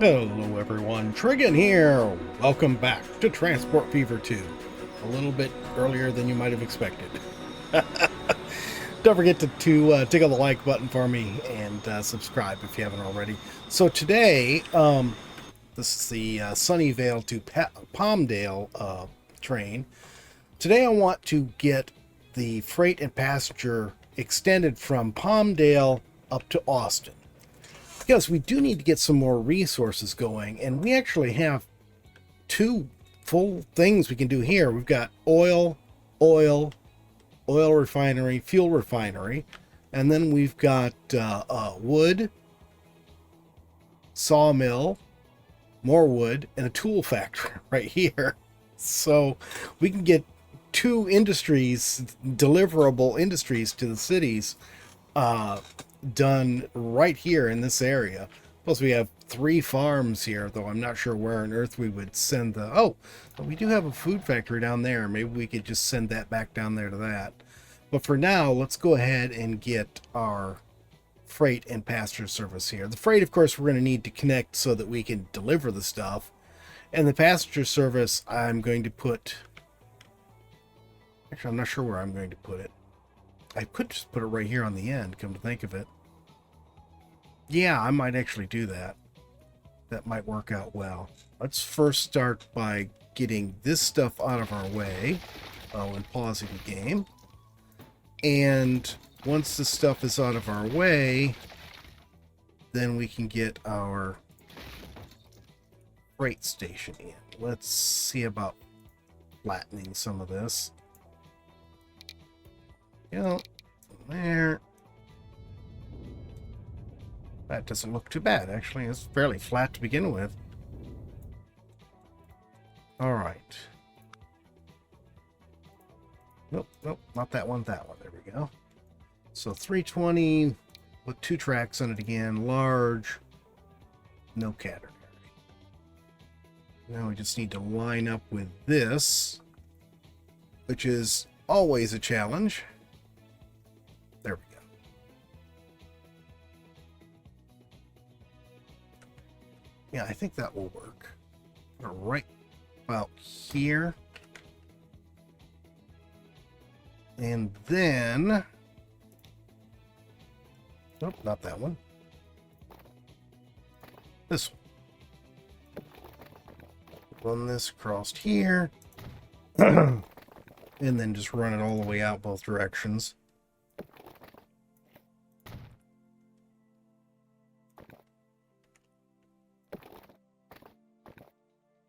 Hello everyone, Trigan here. Welcome back to Transport Fever 2. A little bit earlier than you might have expected. Don't forget to tickle the like button for me and subscribe if you haven't already. So today, this is the Sunnyvale to Palmdale train. Today I want to get the freight and passenger extended from Palmdale up to Austin. Because we do need to get some more resources going, and we actually have two full things we can do here. We've got oil refinery, fuel refinery, and then we've got wood, sawmill, more wood, and a tool factory right here. So we can get two industries, deliverable industries to the cities, done right here in this area. Plus we have 3 farms here, though I'm not sure where on earth we would send the... Oh, we do have a food factory down there. Maybe we could just send that back down there to that. But for now, let's go ahead and get our freight and passenger service here. The freight, of course, we're going to need to connect so that we can deliver the stuff. And the passenger service, I'm going to put... Actually, I'm not sure where I'm going to put it. I could just put it right here on the end, come to think of it. Yeah, I might actually do that. That might work out well. Let's first start by getting this stuff out of our way. Oh, and pausing the game. And once this stuff is out of our way, then we can get our freight station in. Let's see about flattening some of this. There. That doesn't look too bad, actually. It's fairly flat to begin with. Alright. Nope, not that one, that one. There we go. So 320 with 2 tracks on it again. Large. No catenary. Now we just need to line up with this, which is always a challenge. There we go. Yeah, I think that will work. Put it right about here. And then... Nope, not that one. This one. Run this across here. And then just run it all the way out both directions.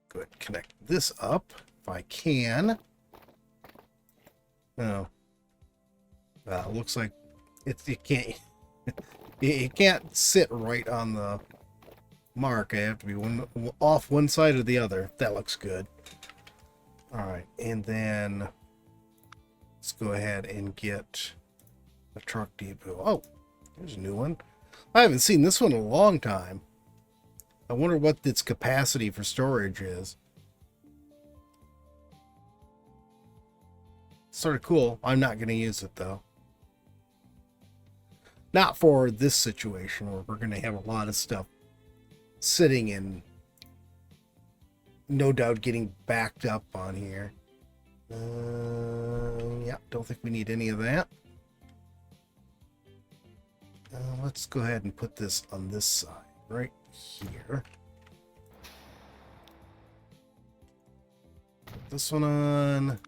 Go ahead and connect this up if I can. Oh. Looks like it can't it can't sit right on the mark. I have to be off one side or the other. That looks good. Alright, and then let's go ahead and get a truck depot. Oh, there's a new one. I haven't seen this one in a long time. I wonder what its capacity for storage is. Sort of cool. I'm not going to use it, though. Not for this situation where we're going to have a lot of stuff sitting and no doubt getting backed up on here. Yeah, don't think we need any of that. Let's go ahead and put this on this side, right here. Put this one on.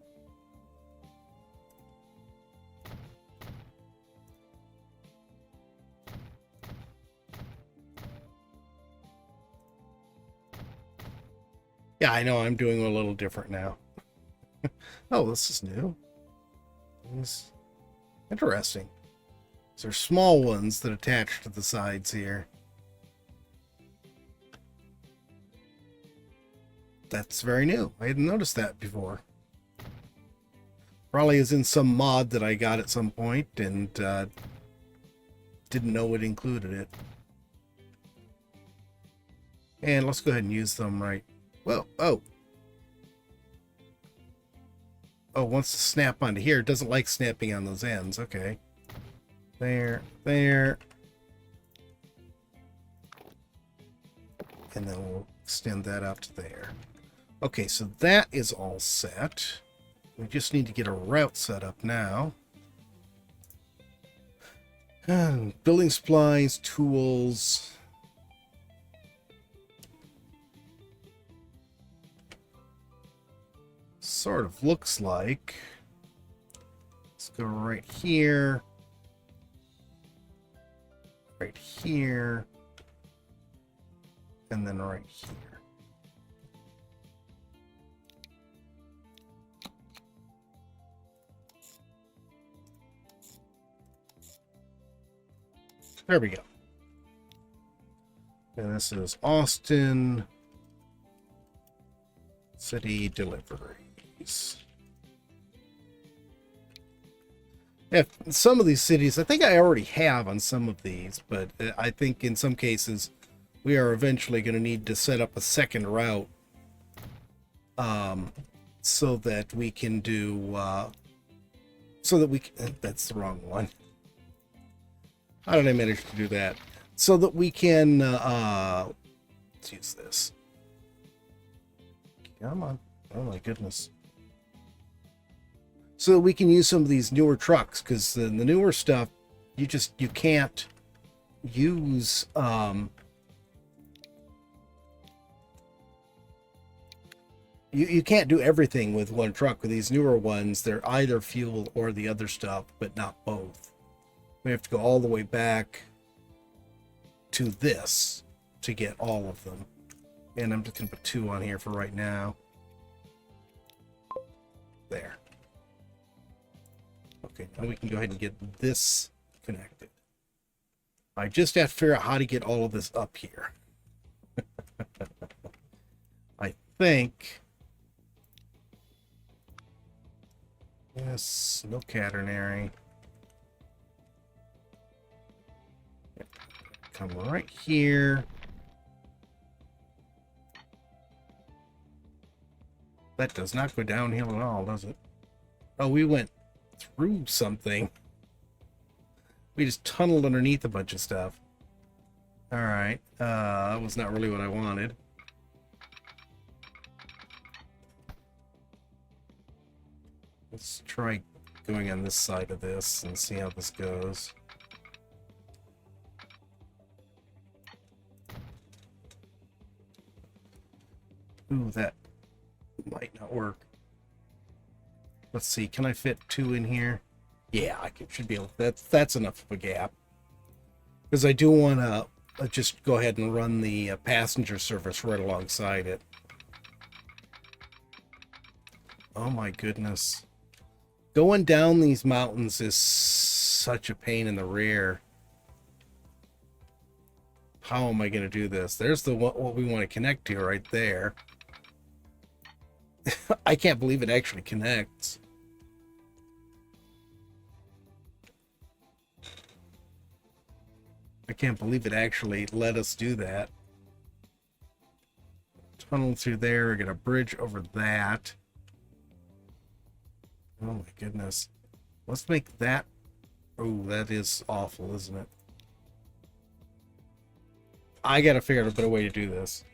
Yeah, I know I'm doing a little different now. Oh, this is new. It's interesting. So there's small ones that attach to the sides here. That's very new. I hadn't noticed that before. Probably is in some mod that I got at some point and didn't know it included it. And let's go ahead and use them right. Well, oh, wants to snap onto here. It doesn't like snapping on those ends. Okay. There. and then we'll extend that out to there. Okay, so that is all set. We just need to get a route set up now. Building supplies, tools. Sort of looks like. Let's go right here. Right here. And then right here. There we go. And this is Austin City Deliveries. Yeah, some of these cities, I think I already have on some of these, but I think in some cases we are eventually going to need to set up a second route so that we can do, that's the wrong one. How did I manage to do that? So that we can, let's use this. Come on. Oh my goodness. So that we can use some of these newer trucks, because the newer stuff, you can't use, you can't do everything with one truck. With these newer ones, they're either fuel or the other stuff, but not both. We have to go all the way back to this to get all of them. And I'm just going to put 2 on here for right now. There. Okay, now we can go ahead and get this connected. I just have to figure out how to get all of this up here. I think... Yes, no catenary. Come right here. That does not go downhill at all, does it? Oh, we went through something. We just tunneled underneath a bunch of stuff. Alright. That was not really what I wanted. Let's try going on this side of this and see how this goes. Ooh, that might not work. Let's see, can I fit 2 in here? Yeah, should be able. That's enough of a gap. Because I do want to just go ahead and run the passenger service right alongside it. Oh my goodness. Going down these mountains is such a pain in the rear. How am I going to do this? There's what we want to connect to right there. I can't believe it actually connects. I can't believe it actually let us do that. Tunnel through there, get a bridge over that. Oh my goodness. Let's make that... Oh, that is awful, isn't it? I gotta figure out a better way to do this.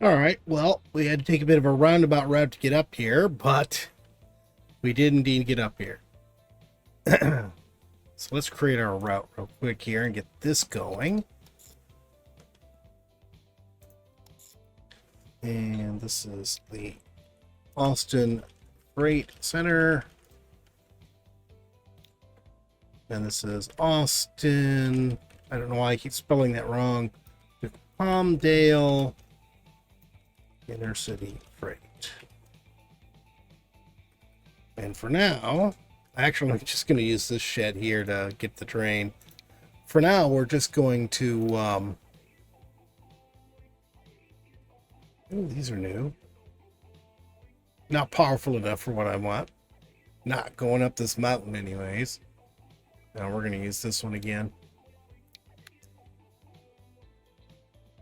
Alright, well, we had to take a bit of a roundabout route to get up here, but we did indeed get up here. So let's create our route real quick here and get this going. And this is the Austin Freight Center. And this is Austin. I don't know why I keep spelling that wrong. Palmdale Inner City Freight. And for now, actually, I'm just going to use this shed here to get the train. For now, we're just going to... Oh, these are new. Not powerful enough for what I want. Not going up this mountain anyways. Now we're going to use this one again.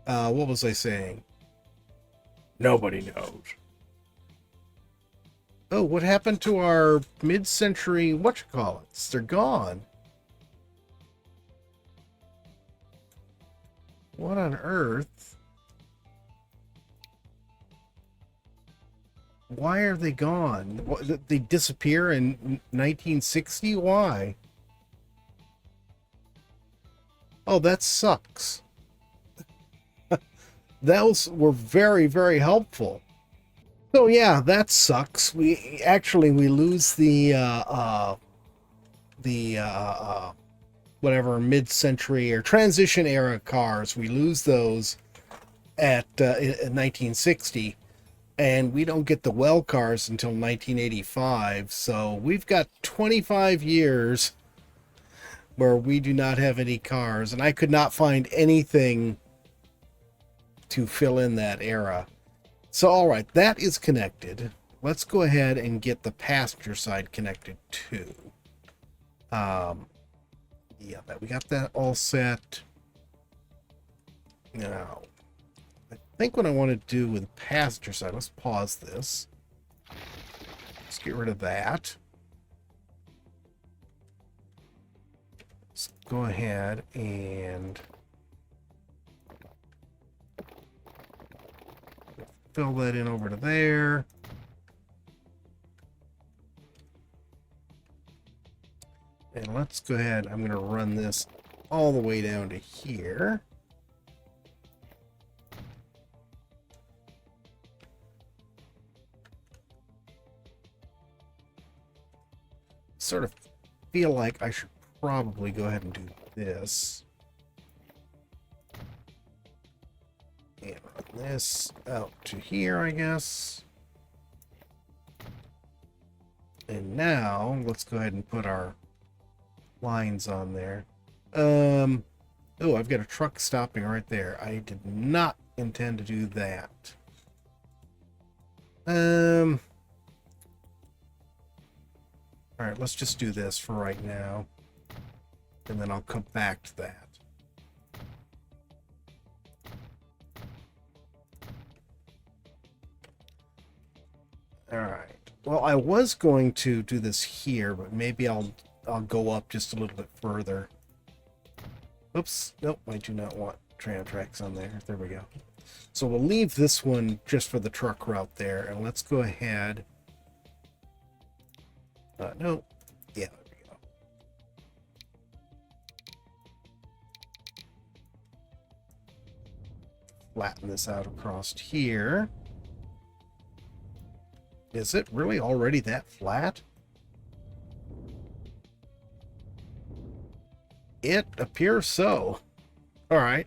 What was I saying? Nobody knows. Oh, what happened to our mid-century whatchamacallits? They're gone. What on earth? Why are they gone? They disappear in 1960? Why? Oh, that sucks. Those were very, very helpful. So yeah, that sucks. We lose the whatever mid-century or transition era cars. We lose those at in 1960, and we don't get the well cars until 1985. So we've got 25 years where we do not have any cars, and I could not find anything to fill in that era. So all right, that is connected. Let's go ahead and get the passenger side connected too. Yeah, but we got that all set. Now, I think what I want to do with passenger side, let's pause this. Let's get rid of that. Let's go ahead and fill that in over to there. And let's go ahead, I'm going to run this all the way down to here. Sort of feel like I should probably go ahead and do this. And run this out to here, I guess. And now, let's go ahead and put our lines on there. Oh, I've got a truck stopping right there. I did not intend to do that. All right, let's just do this for right now. And then I'll come back to that. All right. Well, I was going to do this here, but maybe I'll go up just a little bit further. Oops. Nope, I do not want tram tracks on there. There we go. So we'll leave this one just for the truck route there, and let's go ahead. No. Yeah, there we go. Flatten this out across here. Is it really already that flat? It appears so. All right.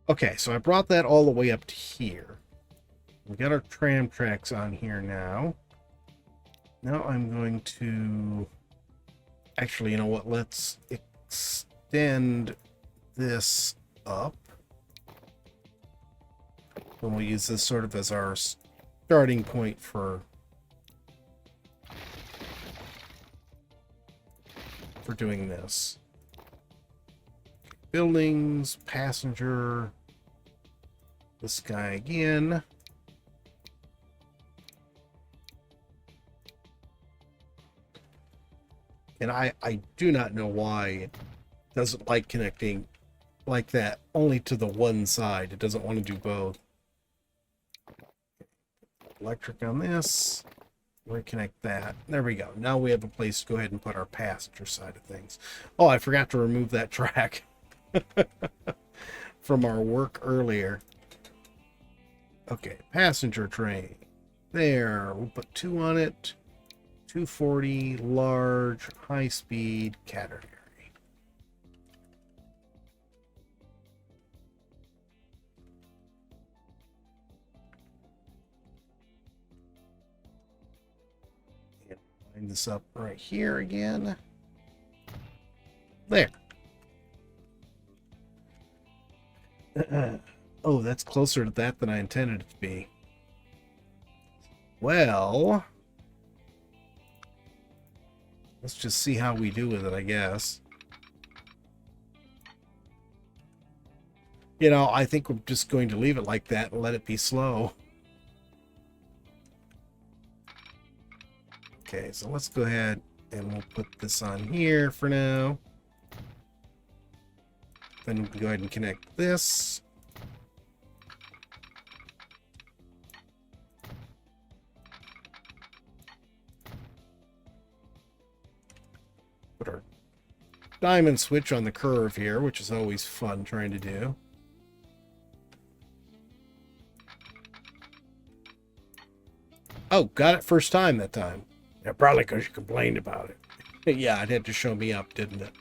Okay, so I brought that all the way up to here. We got our tram tracks on here now. Now I'm going to... Actually, you know what? Let's extend this up. And we'll use this sort of as our starting point for doing this. Buildings, passenger, this guy again. And I do not know why it doesn't like connecting like that, only to the one side. It doesn't want to do both. Electric on this. Reconnect that. There we go. Now we have a place to go ahead and put our passenger side of things. Oh, I forgot to remove that track from our work earlier. Okay, passenger train. There, we'll put 2 on it. 240, large, high speed, catenary. And line this up right here again. There. Oh, that's closer to that than I intended it to be. Well, let's just see how we do with it, I guess. You know, I think we're just going to leave it like that and let it be slow. Okay, so let's go ahead and we'll put this on here for now. Then we can go ahead and connect this. Put our diamond switch on the curve here, which is always fun trying to do. Oh, got it first time that time. Yeah, probably because you complained about it. Yeah, it had to show me up, didn't it?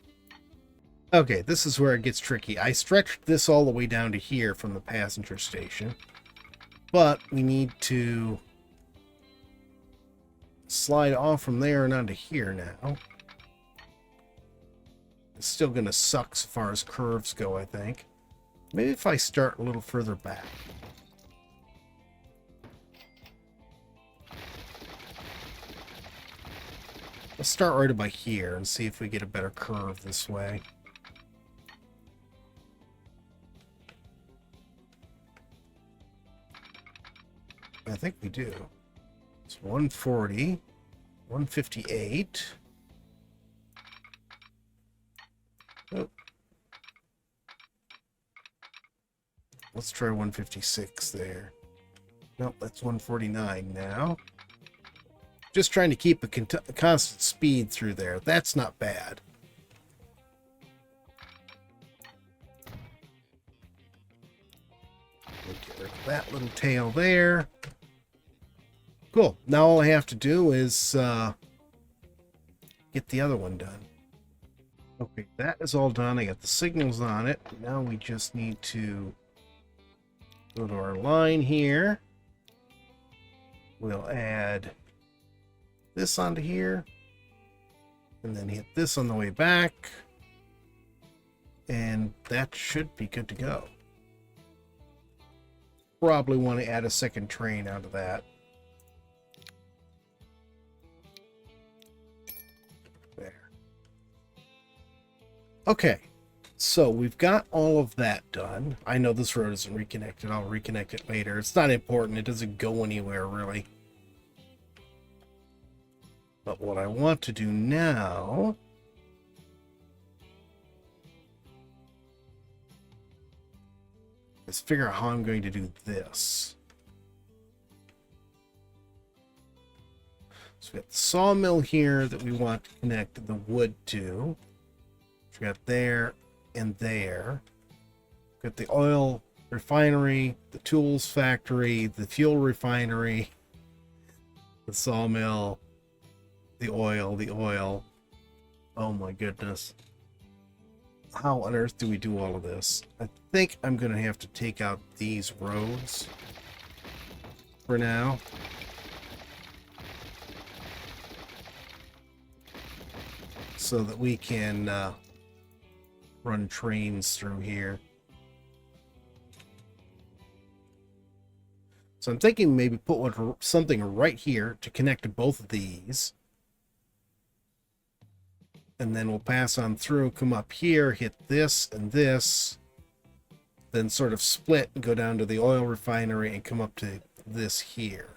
Okay, this is where it gets tricky. I stretched this all the way down to here from the passenger station. But we need to slide off from there and onto here now. It's still going to suck as far as curves go, I think. Maybe if I start a little further back. Let's start right about here and see if we get a better curve this way. I think we do. It's 140, 158. Oh. Let's try 156 there. Nope, that's 149 now. Just trying to keep a constant speed through there. That's not bad. We'll get rid of that little tail there. Cool. Now all I have to do is get the other one done. Okay, that is all done. I got the signals on it. Now we just need to go to our line here. We'll add this onto here. And then hit this on the way back. And that should be good to go. Probably want to add a second train out of that. Okay, so we've got all of that done. I know this road isn't reconnected. I'll reconnect it later. It's not important. It doesn't go anywhere, really. But what I want to do now is figure out how I'm going to do this. So we got the sawmill here that we want to connect the wood to. We got there and there. Got the oil refinery, the tools factory, the fuel refinery, the sawmill, the oil. Oh my goodness. How on earth do we do all of this? I think I'm going to have to take out these roads for now. So that we can run trains through here. So I'm thinking maybe put something right here to connect to both of these. And then we'll pass on through, come up here, hit this and this. Then sort of split and go down to the oil refinery and come up to this here.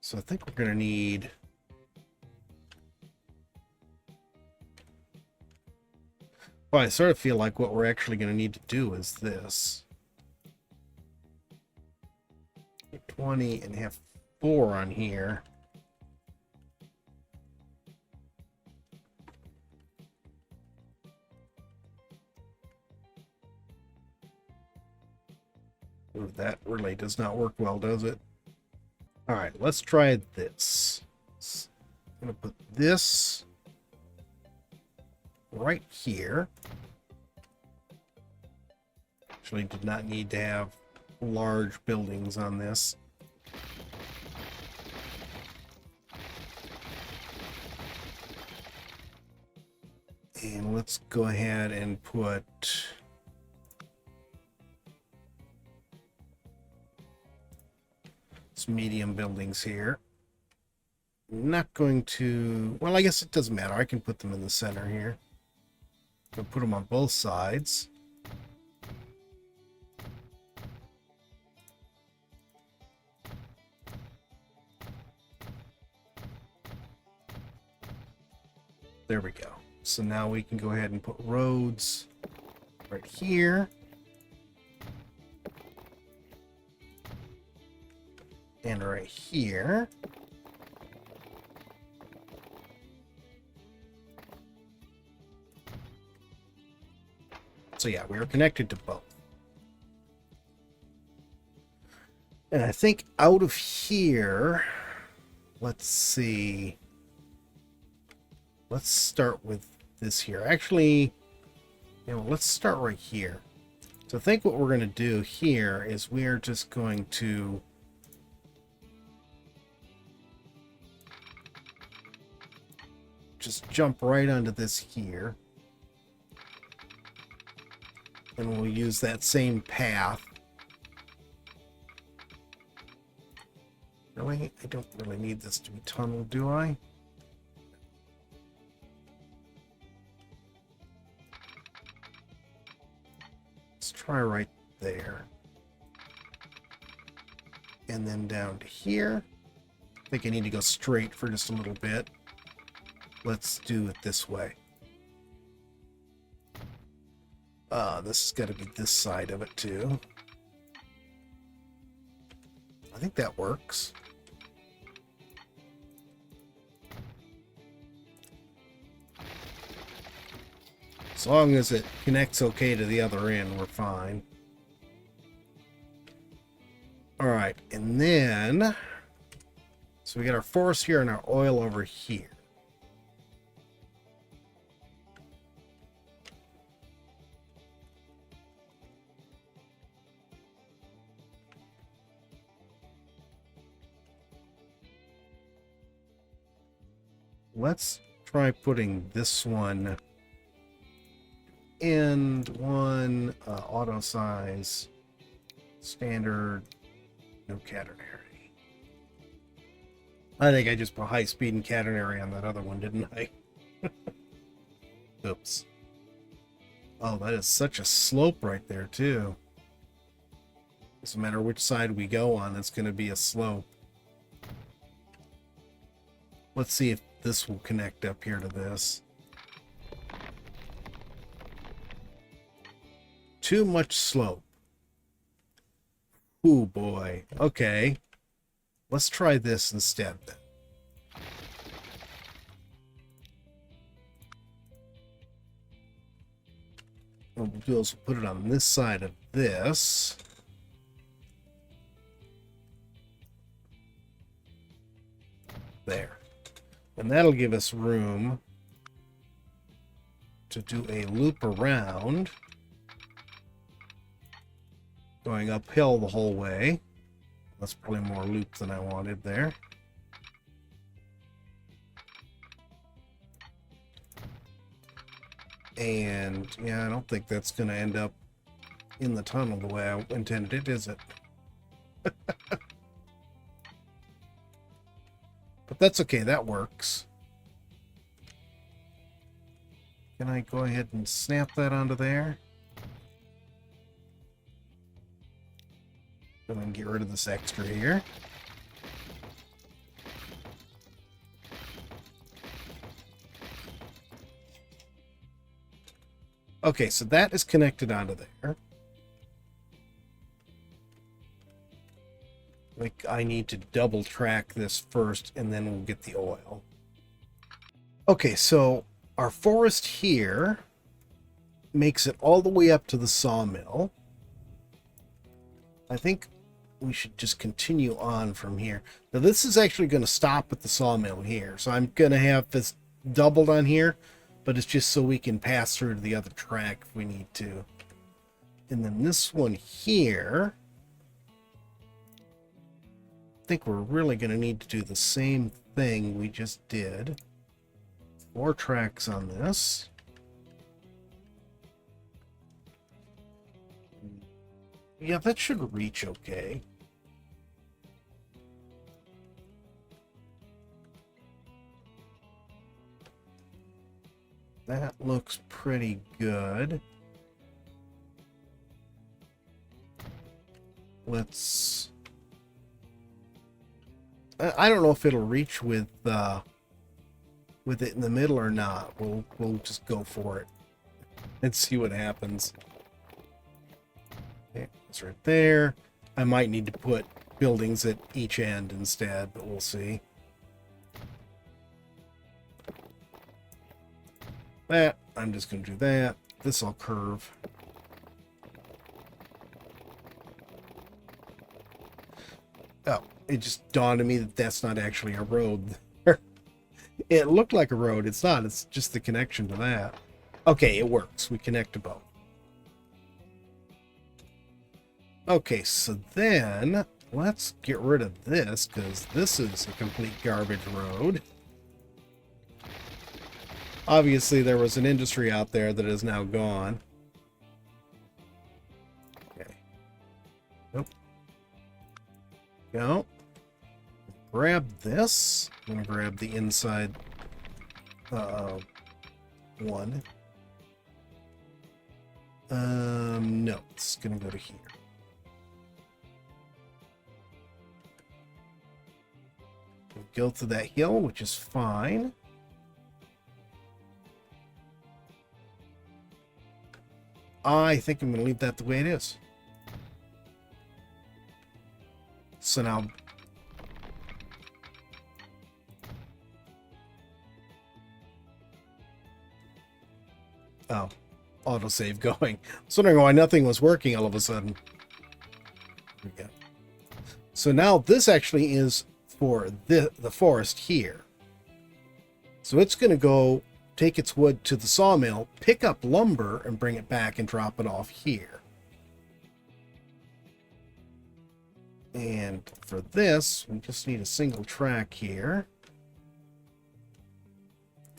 So I think we're going to need... Well, I sort of feel like what we're actually going to need to do is this. 20 and have 4 on here. Ooh, that really does not work well, does it? All right, let's try this. I'm going to put this right here. Actually, did not need to have large buildings on this. And let's go ahead and put some medium buildings here. Not going to, well, I guess it doesn't matter. I can put them in the center here. I'll put them on both sides. There we go. So now we can go ahead and put roads right here. And right here. So yeah, we are connected to both. And I think out of here, let's see. Let's start with this here. Actually, let's start right here. So I think what we're going to do here is we're just going to just jump right onto this here. And we'll use that same path. Really? I don't really need this to be tunneled, do I? Let's try right there. And then down to here. I think I need to go straight for just a little bit. Let's do it this way. This has got to be this side of it too. I think that works. As long as it connects okay to the other end, we're fine. Alright, and then... So we got our forest here and our oil over here. Let's try putting this one and one auto size standard, no catenary. I think I just put high speed and catenary on that other one, didn't I? Oops. Oh, that is such a slope right there too. Doesn't matter which side we go on, it's going to be a slope. Let's see if this will connect up here to this. Too much slope. Ooh, boy. Okay. Let's try this instead then. What we'll do is we'll put it on this side of this. There. And that'll give us room to do a loop around, going uphill the whole way. That's probably more loop than I wanted there. And yeah, I don't think that's going to end up in the tunnel the way I intended it, is it? But that's okay, that works. Can I go ahead and snap that onto there? And then get rid of this extra here. Okay, so that is connected onto there. Like, I need to double track this first, and then we'll get the oil. Okay, so our forest here makes it all the way up to the sawmill. I think we should just continue on from here. Now, this is actually going to stop at the sawmill here, so I'm going to have this doubled on here, but it's just so we can pass through to the other track if we need to. And then this one here, I think we're really going to need to do the same thing we just did. 4 tracks on this. Yeah, that should reach okay. That looks pretty good. Let's... I don't know if it'll reach with with it in the middle or not. We'll just go for it and see what happens. Okay, it's right there. I might need to put buildings at each end instead, but we'll see. That, I'm just going to do that. This will curve. Oh, it just dawned on me that that's not actually a road. It looked like a road. It's not. It's just the connection to that. Okay, it works. We connect to both. Okay, so then let's get rid of this, because this is a complete garbage road. Obviously, there was an industry out there that is now gone. Okay. Nope. Go. Grab this. I'm going to grab the inside one. No, it's going to go to here. Go through that hill, which is fine. I think I'm going to leave that the way it is. So now... Oh, autosave going. I was wondering why nothing was working all of a sudden. There we go. So now this actually is for the forest here. So it's going to go take its wood to the sawmill, pick up lumber, and bring it back and drop it off here. And for this, we just need a single track here.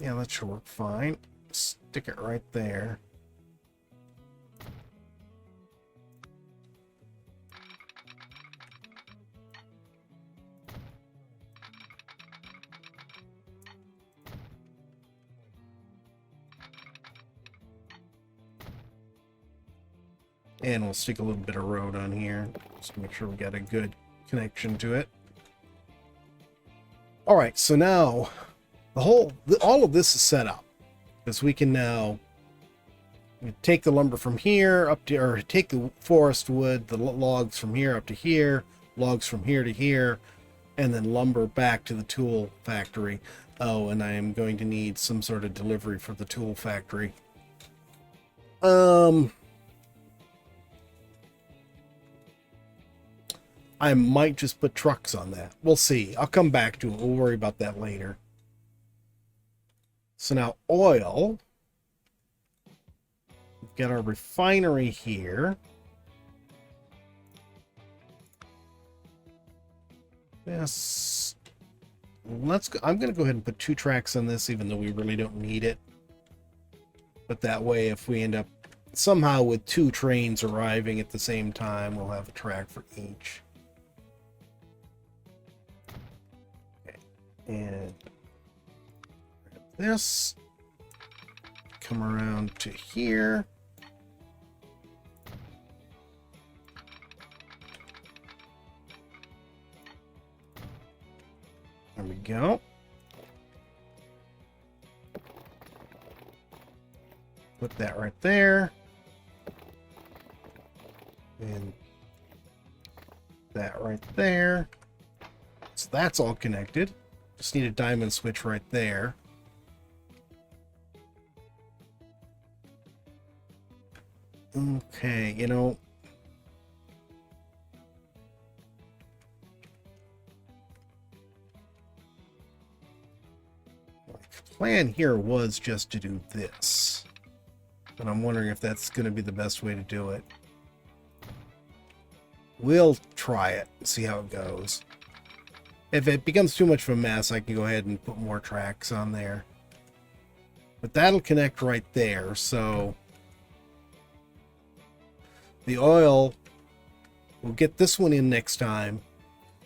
Yeah, that should work fine. Stick it right there. And we'll stick a little bit of road on here, just to make sure we got a good connection to it. All right, so now all of this is set up, because we can now take the lumber from here up to, or take the forest wood, the logs from here up to here, logs from here to here, and then lumber back to the tool factory. Oh, and I am going to need some sort of delivery for the tool factory. I might just put trucks on that. We'll see. I'll come back to it. We'll worry about that later. So now oil. We've got our refinery here. Yes. Let's go. I'm going to go ahead and put 2 tracks on this, even though we really don't need it. But that way, if we end up somehow with 2 trains arriving at the same time, we'll have a track for each. And grab this, come around to here. There we go. Put that right there. And that right there. So that's all connected. Just need a diamond switch right there. Okay, you know. The plan here was just to do this. But I'm wondering if that's going to be the best way to do it. We'll try it and see how it goes. If it becomes too much of a mess, I can go ahead and put more tracks on there. But that'll connect right there, so the oil, we'll get this one in next time,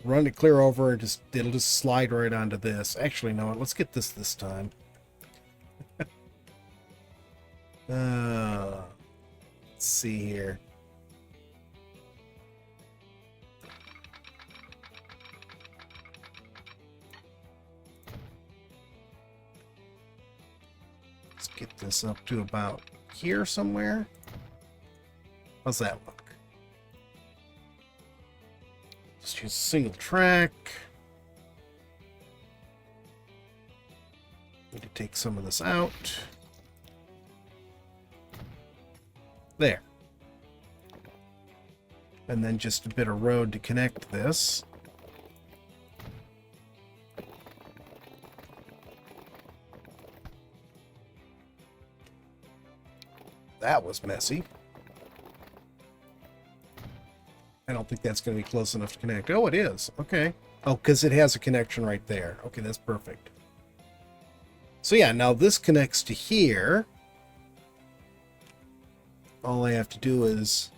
run it clear over, and it'll just slide right onto this. Actually, no, let's get this time. Let's see here. Let's get this up to about here somewhere. How's that look? Just use a single track. Need to take some of this out. There. And then just a bit of road to connect this. That was messy. I don't think that's going to be close enough to connect. Oh, it is. Okay. Oh, because it has a connection right there. Okay, that's perfect. So yeah, now this connects to here. All I have to do is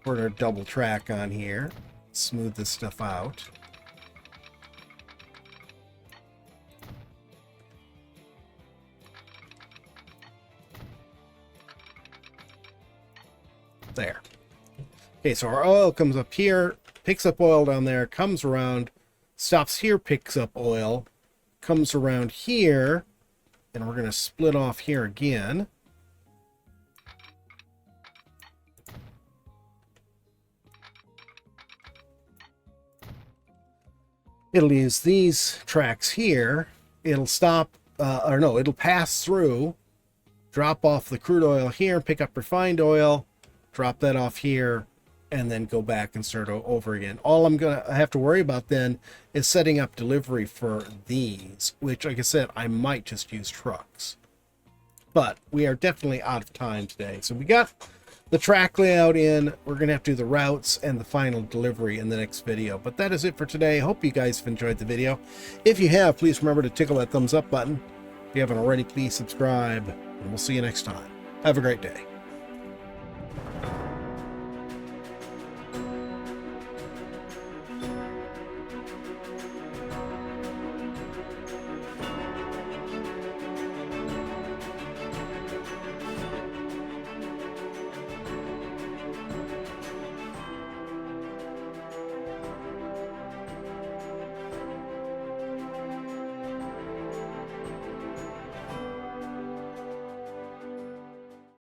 put our double track on here, smooth this stuff out. There. Okay, so our oil comes up here, picks up oil down there, comes around, stops here, picks up oil, comes around here, and we're going to split off here again. It'll use these tracks here. It'll stop, or no, it'll pass through, drop off the crude oil here, pick up refined oil, drop that off here, and then go back and start over again. All I'm going to have to worry about then is setting up delivery for these, which, like I said, I might just use trucks. But we are definitely out of time today. So we got the track layout in. We're going to have to do the routes and the final delivery in the next video. But that is it for today. Hope you guys have enjoyed the video. If you have, please remember to tickle that thumbs up button. If you haven't already, please subscribe. And we'll see you next time. Have a great day.